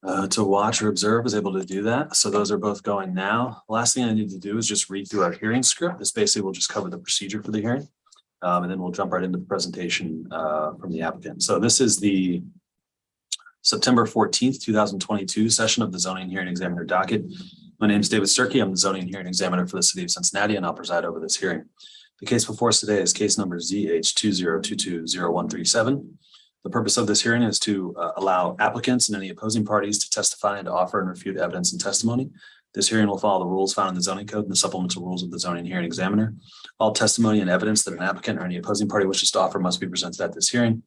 to watch or observe is able to do that. So those are both going now. Last thing I need to do is just read through our hearing script. This basically will just cover the procedure for the hearing. And then we'll jump right into the presentation from the applicant. So this is the September 14th, 2022 session of the Zoning Hearing Examiner docket. My name is David Sturkey. I'm the Zoning Hearing Examiner for the City of Cincinnati, and I'll preside over this hearing. The case before us today is case number ZH20220137. The purpose of this hearing is to allow applicants and any opposing parties to testify and to offer and refute evidence and testimony. This hearing will follow the rules found in the zoning code and the supplemental rules of the Zoning Hearing Examiner. All testimony and evidence that an applicant or any opposing party wishes to offer must be presented at this hearing.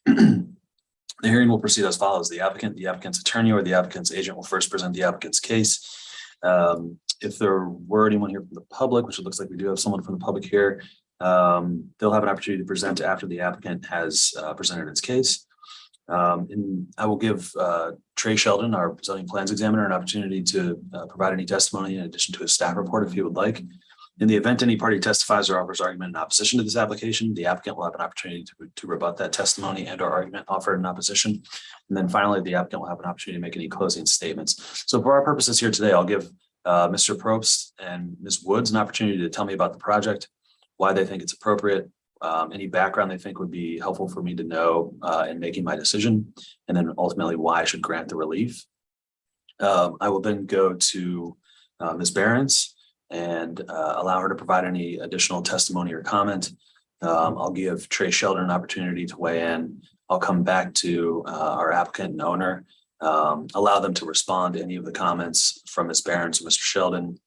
The hearing will proceed as follows. The applicant's attorney, or the applicant's agent will first present the applicant's case. If there were anyone here from the public, which it looks like we do have someone from the public here, they'll have an opportunity to present after the applicant has presented its case. And I will give Trey Sheldon, our zoning plans examiner, an opportunity to provide any testimony in addition to his staff report if he would like. In the event any party testifies or offers argument in opposition to this application, the applicant will have an opportunity to rebut that testimony and or argument offered in opposition. And then finally, the applicant will have an opportunity to make any closing statements. So for our purposes here today, I'll give Mr. Probst and Ms. Woods an opportunity to tell me about the project, why they think it's appropriate, any background they think would be helpful for me to know in making my decision, and then ultimately why I should grant the relief. I will then go to Ms. Behrens and allow her to provide any additional testimony or comment. I'll give Trey Sheldon an opportunity to weigh in. I'll come back to our applicant and owner, allow them to respond to any of the comments from Ms. Behrens or Mr. Sheldon,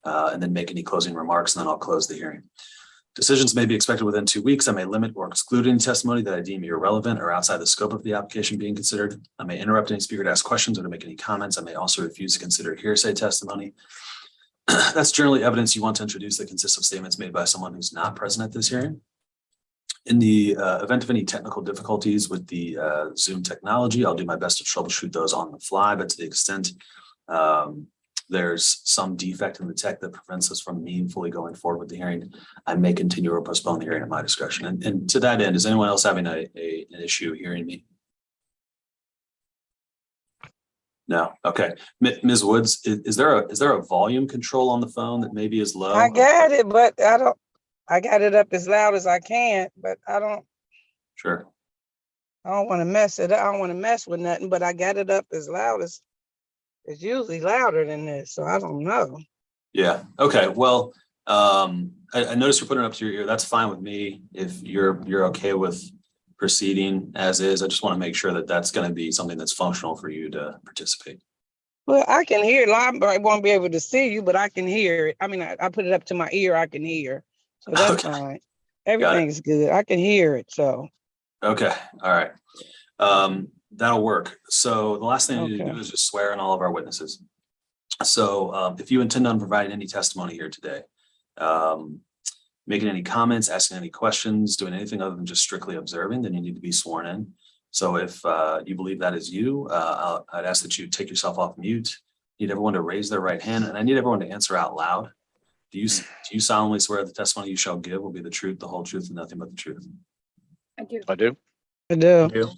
and then make any closing remarks, and then I'll close the hearing. Decisions may be expected within 2 weeks. I may limit or exclude any testimony that I deem irrelevant or outside the scope of the application being considered. I may interrupt any speaker to ask questions or to make any comments. I may also refuse to consider hearsay testimony. That's generally evidence you want to introduce that consists of statements made by someone who's not present at this hearing. In the event of any technical difficulties with the Zoom technology, I'll do my best to troubleshoot those on the fly, but to the extent there's some defect in the tech that prevents us from meaningfully going forward with the hearing, I may continue or postpone the hearing at my discretion. And to that end, is anyone else having an issue hearing me? No. Okay. Ms. Woods, is there a volume control on the phone that maybe is low? I got it, but I got it up as loud as I can, but I don't. Sure. I don't want to mess it up. I don't want to mess with nothing, but I got it up as loud as it's usually louder than this. So I don't know. Yeah. Okay. Well, I noticed you're putting it up to your ear. That's fine with me. If you're okay with proceeding as is, I just want to make sure that that's going to be something that's functional for you to participate. Well, I can hear it. I won't be able to see you, but I can hear it. I mean, I put it up to my ear. I can hear. So that's fine. Everything's good. I can hear it. So. Okay. All right. That'll work. So the last thing I need to do is just swear in all of our witnesses. So if you intend on providing any testimony here today, making any comments, asking any questions, doing anything other than just strictly observing, then you need to be sworn in. So if you believe that is you, I'd ask that you take yourself off mute. Need everyone to raise their right hand, and I need everyone to answer out loud. Do you solemnly swear the testimony you shall give will be the truth, the whole truth, and nothing but the truth? I do. I do. I do.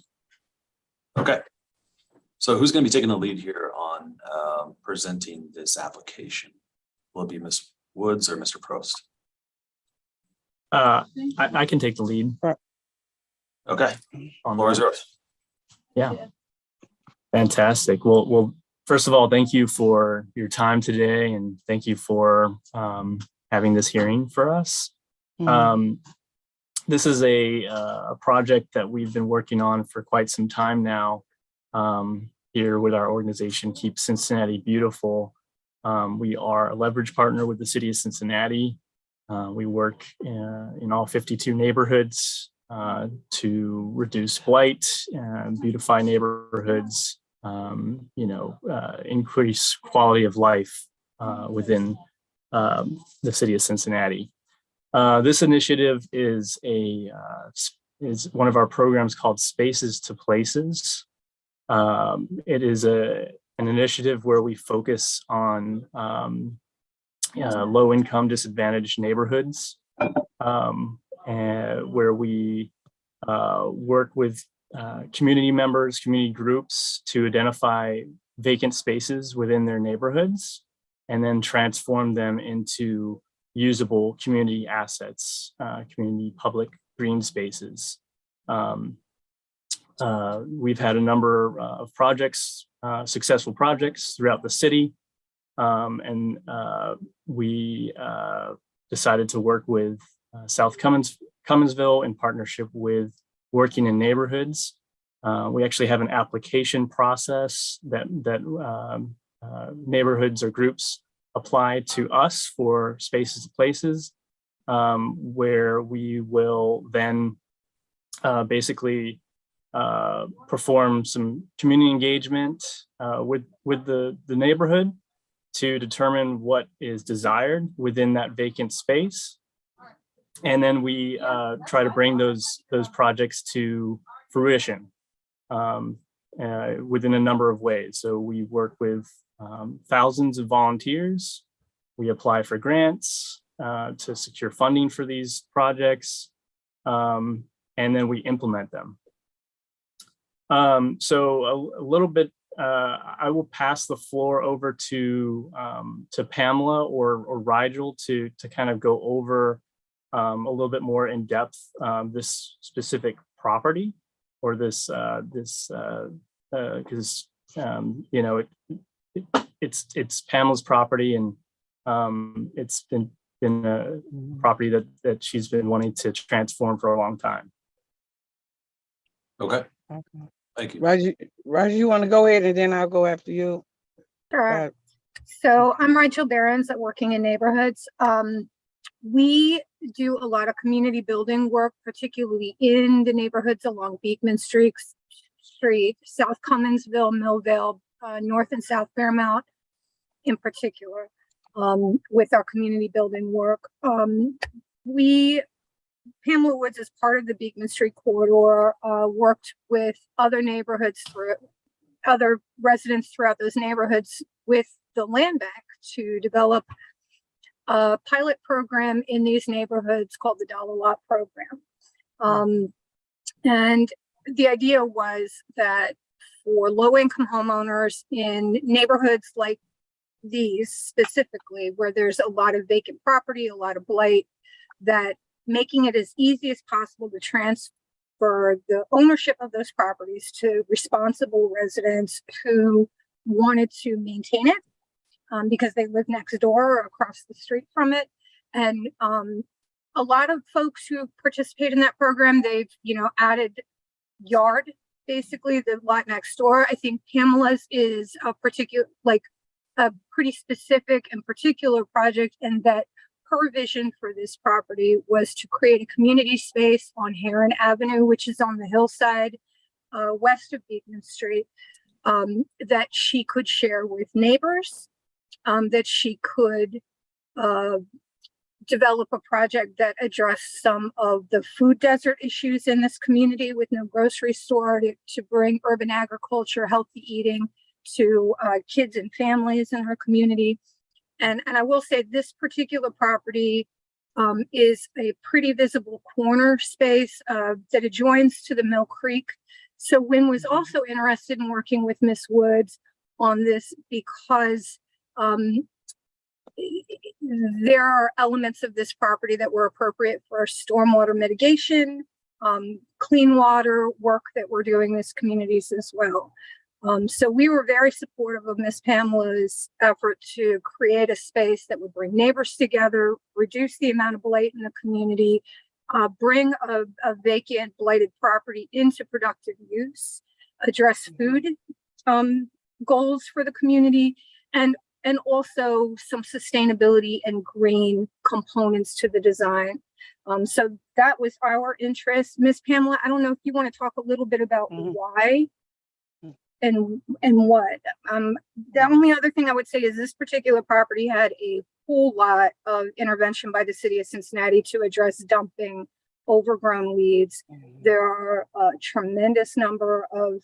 Okay. So who's going to be taking the lead here on presenting this application? Will it be Ms. Woods or Mr. Probst? I can take the lead. Okay. Floor is yours. Yeah. Fantastic. Well, first of all, thank you for your time today, and thank you for having this hearing for us. This is a project that we've been working on for quite some time now here with our organization, Keep Cincinnati Beautiful. We are a leverage partner with the city of Cincinnati. We work in all 52 neighborhoods to reduce blight, beautify neighborhoods, increase quality of life within the city of Cincinnati. This initiative is one of our programs called Spaces to Places. It is an initiative where we focus on low-income disadvantaged neighborhoods, and where we work with community members, community groups to identify vacant spaces within their neighborhoods and then transform them into usable community assets, community public green spaces. We've had a number of projects, successful projects throughout the city. And we decided to work with South Cumminsville in partnership with Working in Neighborhoods. We actually have an application process that neighborhoods or groups apply to us for spaces to places, where we will then basically perform some community engagement with the neighborhood to determine what is desired within that vacant space. And then we try to bring those projects to fruition within a number of ways. So we work with thousands of volunteers. We apply for grants to secure funding for these projects, and then we implement them. So a little bit, I will pass the floor over to Pamela or Rigel to kind of go over a little bit more in depth this specific property or this because you know it's Pamela's property, and it's been a property that she's been wanting to transform for a long time. Okay. Okay. Thank you. Roger, you want to go ahead and then I'll go after you? Sure. So I'm Rachel Behrens at Working in Neighborhoods. We do a lot of community building work, particularly in the neighborhoods along Beekman Street, South Cumminsville, Millvale, North and South Fairmount in particular, with our community building work. Pamela Woods, as part of the Beekman Street corridor, worked with other neighborhoods, other residents throughout those neighborhoods with the land bank to develop a pilot program in these neighborhoods called the Dalawat Program. And the idea was that for low-income homeowners in neighborhoods like these specifically, where there's a lot of vacant property, a lot of blight, that making it as easy as possible to transfer the ownership of those properties to responsible residents who wanted to maintain it because they live next door or across the street from it. And a lot of folks who participate in that program, they've added yard, basically the lot next door. I think Pamela's is a pretty specific and particular project, and that her vision for this property was to create a community space on Herron Avenue, which is on the hillside west of Beekman Street, that she could share with neighbors, that she could develop a project that addressed some of the food desert issues in this community with no grocery store, to bring urban agriculture, healthy eating to kids and families in her community. And I will say this particular property is a pretty visible corner space that adjoins to the Mill Creek. So Wynn was also interested in working with Miss Woods on this because there are elements of this property that were appropriate for stormwater mitigation, clean water work that we're doing in these communities as well. So we were very supportive of Miss Pamela's effort to create a space that would bring neighbors together, reduce the amount of blight in the community, bring a vacant blighted property into productive use, address food goals for the community, and also some sustainability and green components to the design. So that was our interest. Miss Pamela, I don't know if you want to talk a little bit about why and what. The only other thing I would say is this particular property had a whole lot of intervention by the city of Cincinnati to address dumping overgrown weeds. There are a tremendous number of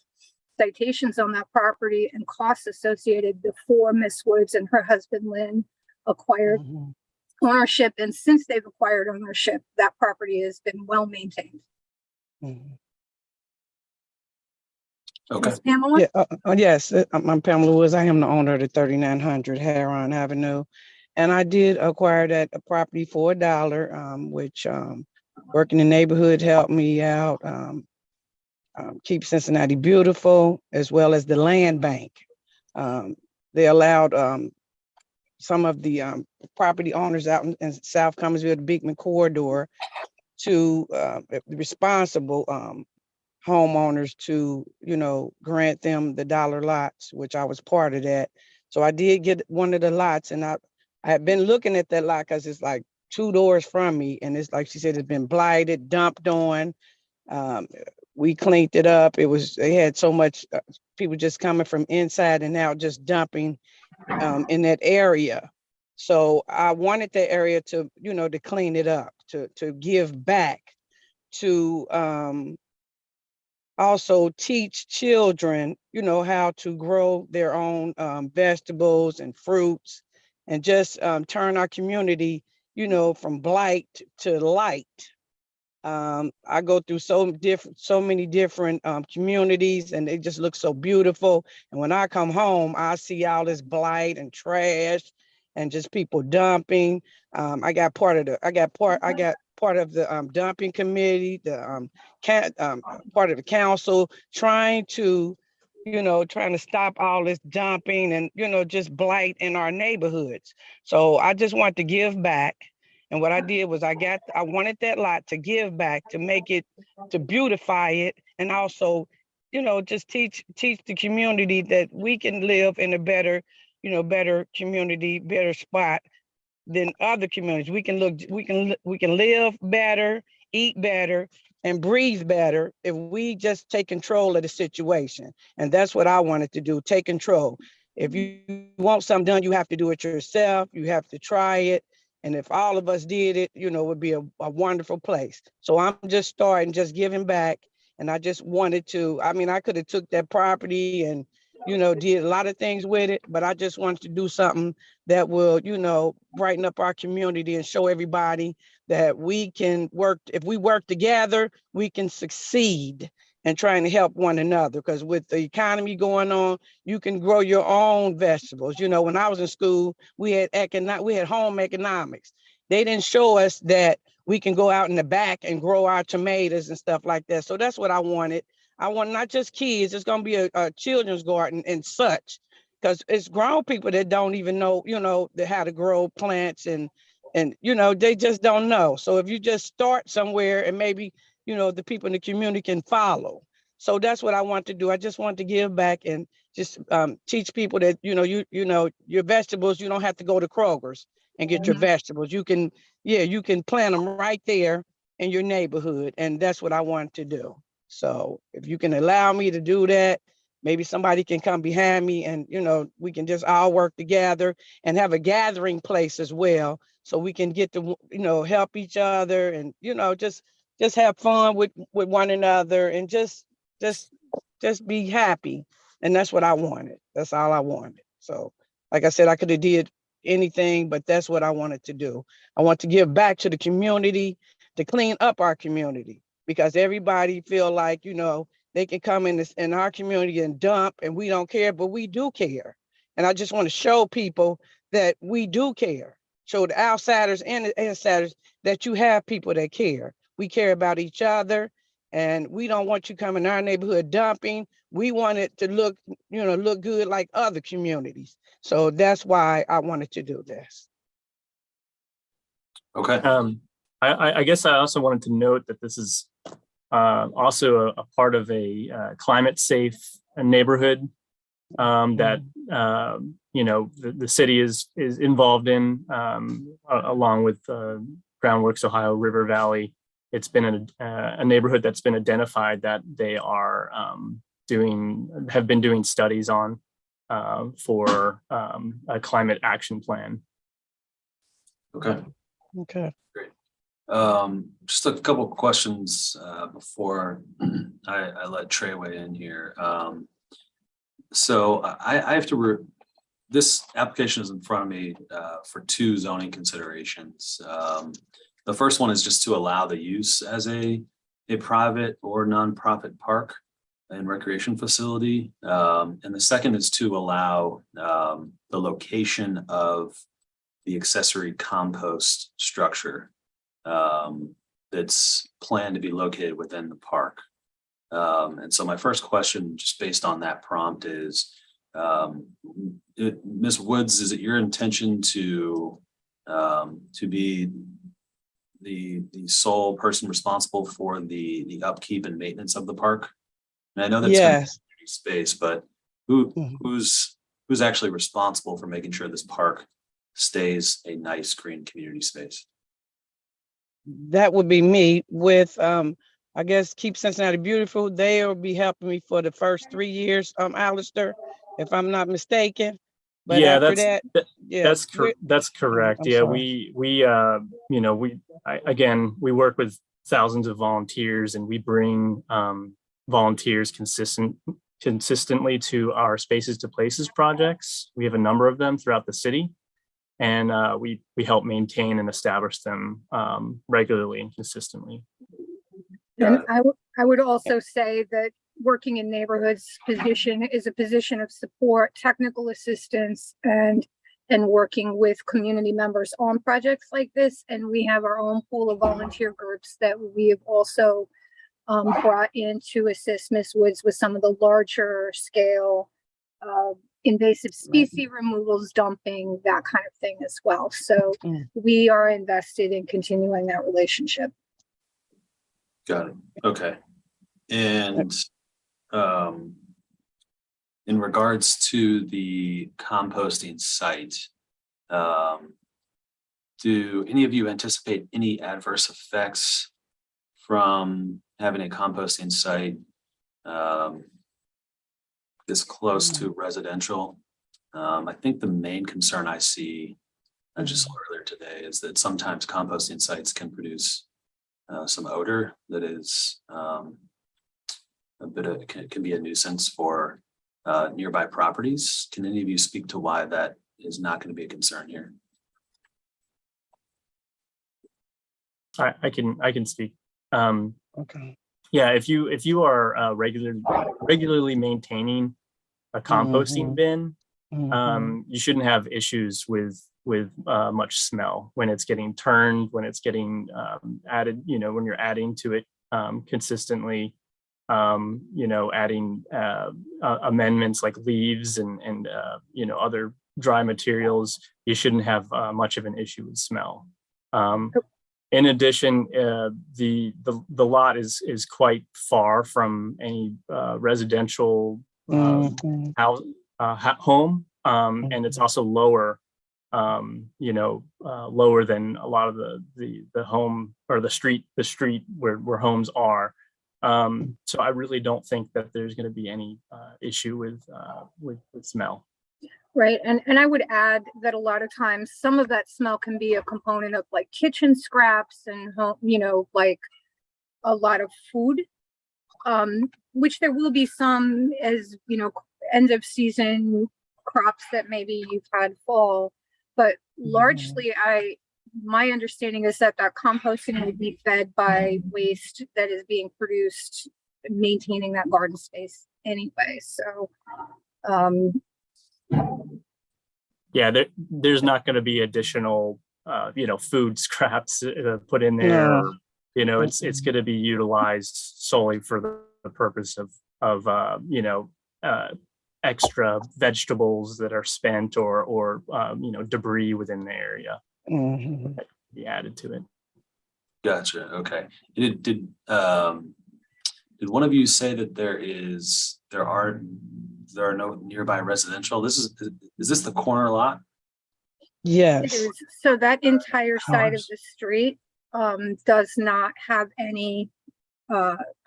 citations on that property and costs associated before Miss Woods and her husband Lynn acquired ownership. And since they've acquired ownership, that property has been well maintained. Okay. Ms. Pamela? Yeah, yes, I'm Pamela Woods. I am the owner of the 3900 Herron Avenue. And I did acquire that property for $1, which working in the neighborhood helped me out, keep Cincinnati beautiful, as well as the land bank. They allowed some of the property owners out in South Cumminsville, the Beekman corridor, to responsible homeowners to, grant them the dollar lots, which I was part of that. So I did get one of the lots, and I had been looking at that lot because it's like 2 doors from me, and it's like she said, it's been blighted, dumped on. Um, we cleaned it up. They had so much people just coming from inside and out, just dumping in that area. So I wanted the area to, to clean it up, to give back, to also teach children, how to grow their own vegetables and fruits, and just turn our community, from blight to light. I go through so many different communities, and they just look so beautiful. And when I come home, I see all this blight and trash and just people dumping. I got part of the dumping committee, the part of the council, trying to stop all this dumping and, just blight in our neighborhoods. So I just want to give back. And what I did was I wanted that lot to give back, to make it, to beautify it, and also, just teach the community that we can live in a better community, better spot than other communities. We can live better, eat better, and breathe better if we just take control of the situation. And that's what I wanted to do, take control. If you want something done, you have to do it yourself. You have to try it. And if all of us did it, it would be a wonderful place. So I'm just starting, just giving back. And I just wanted to, I could have took that property and, did a lot of things with it, but I just wanted to do something that will, brighten up our community and show everybody that we can work. If we work together, we can succeed in trying to help one another. Because with the economy going on, you can grow your own vegetables. When I was in school, we had home economics. They didn't show us that we can go out in the back and grow our tomatoes and stuff like that. So that's what I wanted. I want not just kids, it's going to be a children's garden and such, because it's grown people that don't even know, how to grow plants and they just don't know. So if you just start somewhere, and maybe, the people in the community can follow. So that's what I want to do. I just want to give back and just teach people that, your vegetables, you don't have to go to Kroger's and get your vegetables. You can plant them right there in your neighborhood. And that's what I want to do. So if you can allow me to do that, maybe somebody can come behind me and, we can just all work together and have a gathering place as well. So we can get to, help each other and, just have fun with one another and just be happy. And that's what I wanted. That's all I wanted. So like I said, I could have did anything, but that's what I wanted to do. I want to give back to the community, to clean up our community, because everybody feel like, they can come in our community and dump and we don't care, but we do care. And I just want to show people that we do care. Show the outsiders and the insiders that you have people that care. We care about each other, and we don't want you coming in our neighborhood dumping. We want it to look good like other communities. So that's why I wanted to do this. Okay. I guess I also wanted to note that this is also a part of a climate safe neighborhood that the city is involved in, along with Groundworks Ohio River Valley. It's been a neighborhood that's been identified that they are have been doing studies on for a climate action plan. Okay. Okay. Great. Just a couple of questions before I let Trey weigh in here. So I have to, this application is in front of me for 2 zoning considerations. The first one is just to allow the use as a private or nonprofit park. and recreation facility. And the second is to allow the location of the accessory compost structure that's planned to be located within the park. And so my first question, just based on that prompt, is Ms. Woods, is it your intention to be the sole person responsible for the upkeep and maintenance of the park? And I know that's Yes. community space, but who's actually responsible for making sure this park stays a nice green community space? That would be me with, I guess, Keep Cincinnati Beautiful. They'll be helping me for the first 3 years, Alistair, if I'm not mistaken. But Yeah, after that, yeah, that's correct. I'm Yeah, sorry. again, we work with thousands of volunteers, and we bring volunteers consistently to our Spaces to Places projects. We have a number of them throughout the city, and we help maintain and establish them regularly and consistently. And I would also say that working in neighborhoods position is a position of support, technical assistance, and working with community members on projects like this. And we have our own pool of volunteer groups that we have also brought in to assist Ms. Woods with some of the larger scale invasive species removals, dumping, that kind of thing as well. So we are invested in continuing that relationship. Got it. Okay. And in regards to the composting site, do any of you anticipate any adverse effects from having a composting site this close to residential? I think the main concern I see, I just saw earlier today, is that sometimes composting sites can produce some odor that is can be a nuisance for nearby properties. Can any of you speak to why that is not going to be a concern here? I can speak. Okay. Yeah, if you are regularly maintaining a composting bin, you shouldn't have issues with much smell when it's getting turned, when it's getting added, when you're adding to it consistently, adding amendments like leaves and other dry materials. You shouldn't have much of an issue with smell. In addition, the lot is quite far from any residential house, home, and it's also lower, lower than a lot of the home or the street where homes are. So I really don't think that there's going to be any issue with smell. Right. And I would add that a lot of times some of that smell can be a component of like kitchen scraps and, like a lot of food, which there will be some as, end of season crops that maybe you've had fall. But largely, my understanding is that composting would be fed by waste that is being produced, maintaining that garden space anyway. So, yeah, there's not going to be additional, food scraps put in there. No. It's going to be utilized solely for the purpose of extra vegetables that are spent or debris within the area that be added to it. Gotcha. Okay. Did one of you say that there are no nearby residential? Is this the corner lot? Yes. It is. So that entire side of the street does not have any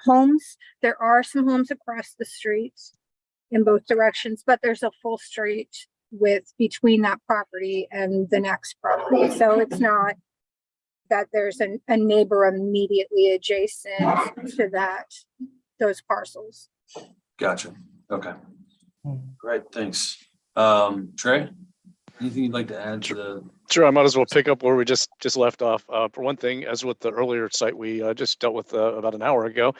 homes. There are some homes across the street in both directions, but there's a full street between that property and the next property. So it's not that there's a neighbor immediately adjacent to those parcels. Gotcha. Okay. Great. Thanks. Trey, anything you'd like to add to the? Sure, I might as well pick up where we just left off. For one thing, as with the earlier site we just dealt with about an hour ago,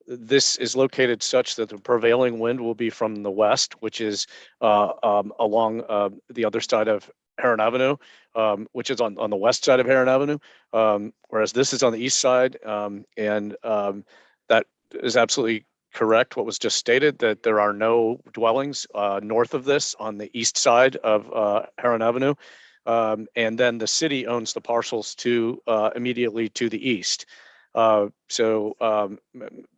this is located such that the prevailing wind will be from the west, which is along the other side of Herron Avenue, which is on the west side of Herron Avenue, whereas this is on the east side. That is absolutely correct, what was just stated, that there are no dwellings north of this on the east side of Herron Avenue. And then the city owns the parcels to immediately to the east. So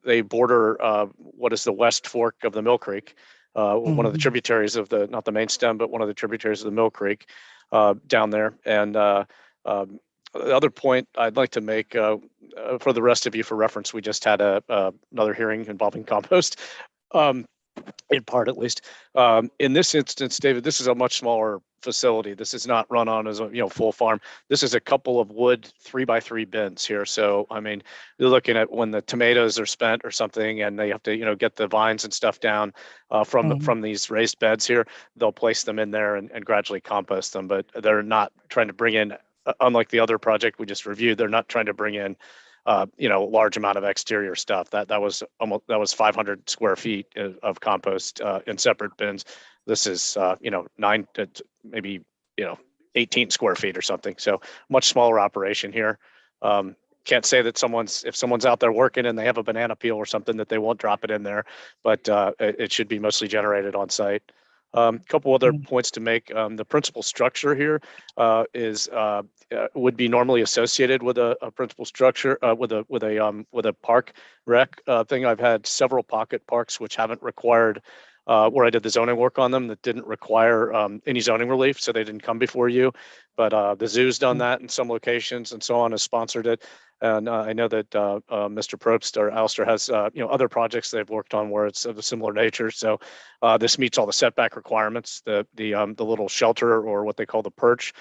they border what is the west fork of the Mill Creek, one of the tributaries of the, not the main stem, but one of the tributaries of the Mill Creek down there. And the other point I'd like to make for the rest of you for reference, we just had another hearing involving compost. In part, at least. In this instance, David, this is a much smaller facility. This is not run on as a full farm. This is a couple of wood 3x3 bins here. So I mean, you're looking at when the tomatoes are spent or something, and they have to get the vines and stuff down from these raised beds here. They'll place them in there and gradually compost them. But they're not trying to bring in, unlike the other project we just reviewed, they're not trying to bring in large amount of exterior stuff. That was 500 square feet of compost in separate bins. This is 9 to maybe 18 square feet or something. So much smaller operation here. Can't say that if someone's out there working and they have a banana peel or something that they won't drop it in there, but it should be mostly generated on site. Couple other points to make. The principal structure here would be normally associated with a principal structure with a park rec thing. I've had several pocket parks which haven't required where I did the zoning work on them that didn't require any zoning relief, so they didn't come before you. But the zoo's done that in some locations and so on, has sponsored it. And I know that Mr. Probst or Alistair has other projects they've worked on where it's of a similar nature. So this meets all the setback requirements. The little shelter, or what they call the perch,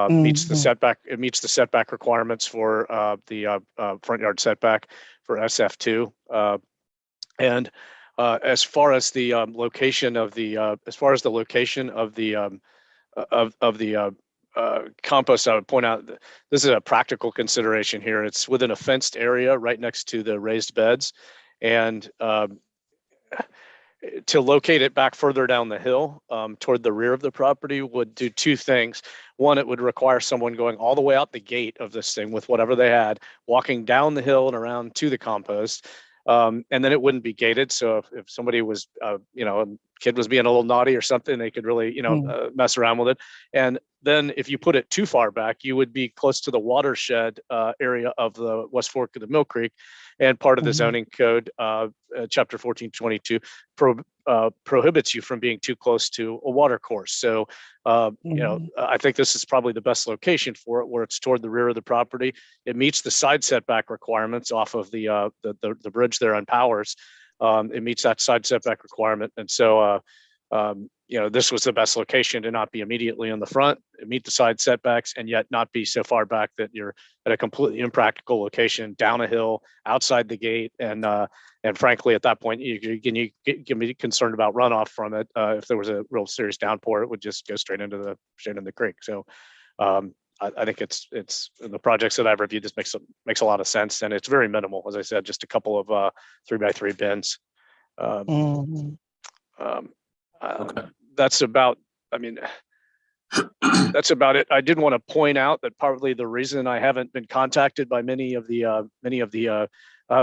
meets the setback. It meets the setback requirements for the front yard setback for SF2. And as far as the location of the compost, I would point out that this is a practical consideration here. It's within a fenced area right next to the raised beds, and to locate it back further down the hill toward the rear of the property would do two things. One, it would require someone going all the way out the gate of this thing with whatever they had, walking down the hill and around to the compost. And then it wouldn't be gated. So if somebody was, a kid was being a little naughty or something, they could really, mess around with it. And then if you put it too far back, you would be close to the watershed area of the West Fork of the Mill Creek. And part of the zoning code, chapter 1422, prohibits you from being too close to a water course. So, I think this is probably the best location for it, where it's toward the rear of the property. It meets the side setback requirements off of the bridge there on Powers. It meets that side setback requirement. And so, this was the best location to not be immediately in the front, meet the side setbacks, and yet not be so far back that you're at a completely impractical location down a hill outside the gate. And frankly, at that point, you can be concerned about runoff from it. If there was a real serious downpour, it would just go straight into the creek. So I think it's the projects that I've reviewed, this makes a lot of sense, and it's very minimal. As I said, just a couple of 3x3 bins. Okay. That's about it. I did want to point out that partly the reason I haven't been contacted by many of the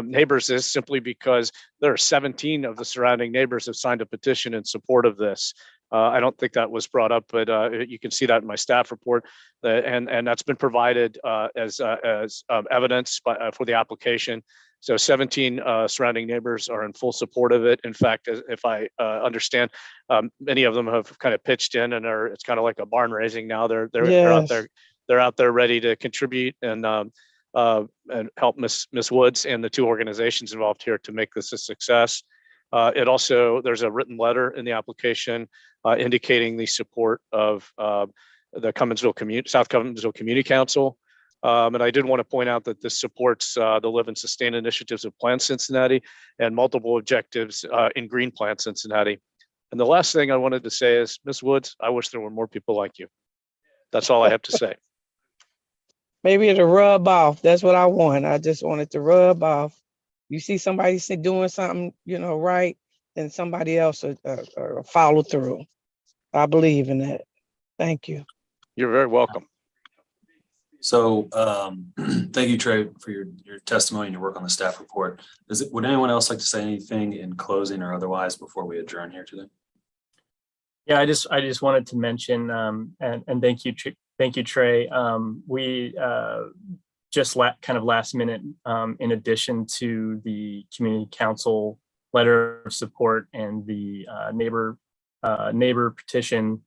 neighbors is simply because there are 17 of the surrounding neighbors have signed a petition in support of this. I don't think that was brought up, but you can see that in my staff report, and that's been provided as evidence for the application. So 17 surrounding neighbors are in full support of it. In fact, if I understand, many of them have kind of pitched in, and it's kind of like a barn raising now. They're out there ready to contribute and help Miss Woods and the two organizations involved here to make this a success. There's a written letter in the application indicating the support of the South Cumminsville Community Council. And I did want to point out that this supports the Live and Sustain initiatives of Plan Cincinnati and multiple objectives in Green Plan Cincinnati. And the last thing I wanted to say is, Ms. Woods, I wish there were more people like you. That's all I have to say. Maybe it'll rub off. That's what I want. I just want it to rub off. You see somebody doing something, you know, right, then somebody else will follow through. I believe in that. Thank you. You're very welcome. So thank you, Trey, for your testimony and your work on the staff report. Would anyone else like to say anything in closing or otherwise before we adjourn here today? Yeah, I just wanted to mention and thank you, Trey. We just kind of last minute, in addition to the community council letter of support and the neighbor petition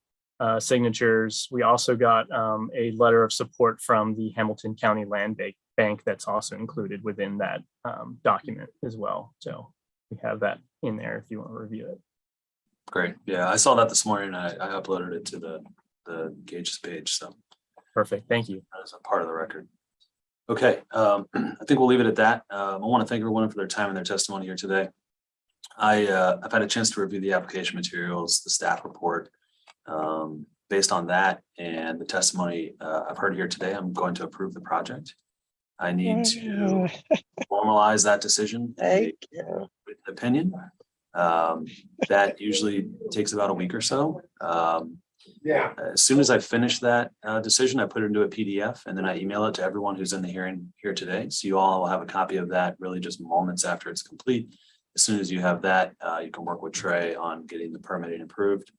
signatures, we also got a letter of support from the Hamilton County Land Bank that's also included within that document as well. So we have that in there if you want to review it. Great. Yeah, I saw that this morning. I uploaded it to the Gage's page. So perfect. Thank you. that is a part of the record. Okay. I think we'll leave it at that. I want to thank everyone for their time and their testimony here today. I've had a chance to review the application materials, the staff report. Based on that and the testimony I've heard here today, I'm going to approve the project. I need to formalize that decision. Thank you. Written opinion. That usually takes about a week or so. As soon as I finish that decision, I put it into a PDF and then I email it to everyone who's in the hearing here today. So you all will have a copy of that really just moments after it's complete. As soon as you have that, you can work with Trey on getting the permitting approved.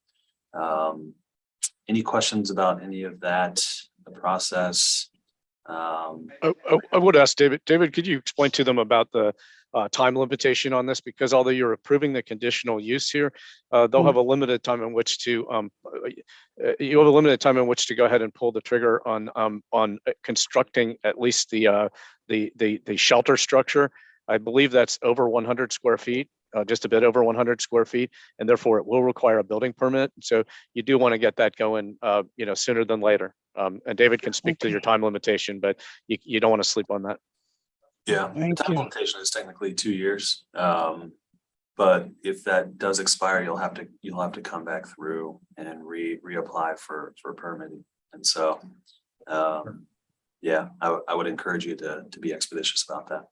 Any questions about any of that, the process? I would ask David. David, could you explain to them about the time limitation on this? Because although you're approving the conditional use here, they'll have a limited time in which to you have a limited time in which to go ahead and pull the trigger on constructing at least the shelter structure. I believe that's over 100 square feet. Just a bit over 100 square feet, and therefore it will require a building permit. So you do want to get that going, sooner than later. And David can speak to your time limitation, but you don't want to sleep on that. Yeah, the time limitation is technically 2 years, but if that does expire, you'll have to come back through and reapply for permitting. And so, yeah, I would encourage you to be expeditious about that.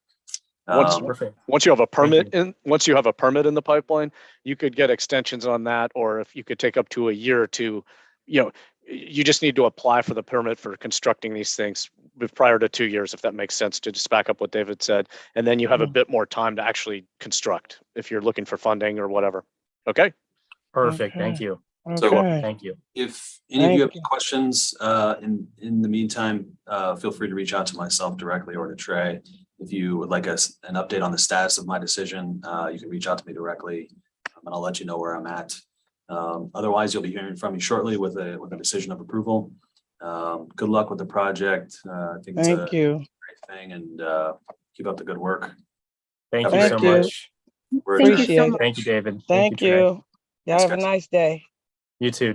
Once you have a permit once you have a permit in the pipeline, you could get extensions on that, or if you could take up to a year or two. You just need to apply for the permit for constructing these things prior to 2 years, if that makes sense, to just back up what David said. And then you have a bit more time to actually construct if you're looking for funding or whatever. Okay. Perfect. Thank you. So thank you. If any of you have any questions in the meantime, feel free to reach out to myself directly or to Trey. If you would like an update on the status of my decision, you can reach out to me directly and I'll let you know where I'm at. Otherwise, you'll be hearing from me shortly with a decision of approval. Good luck with the project. I think it's a great thing, and keep up the good work. Thank you so much. Appreciate it. Thank you, David. Thank you. Y'all have a nice day. You too.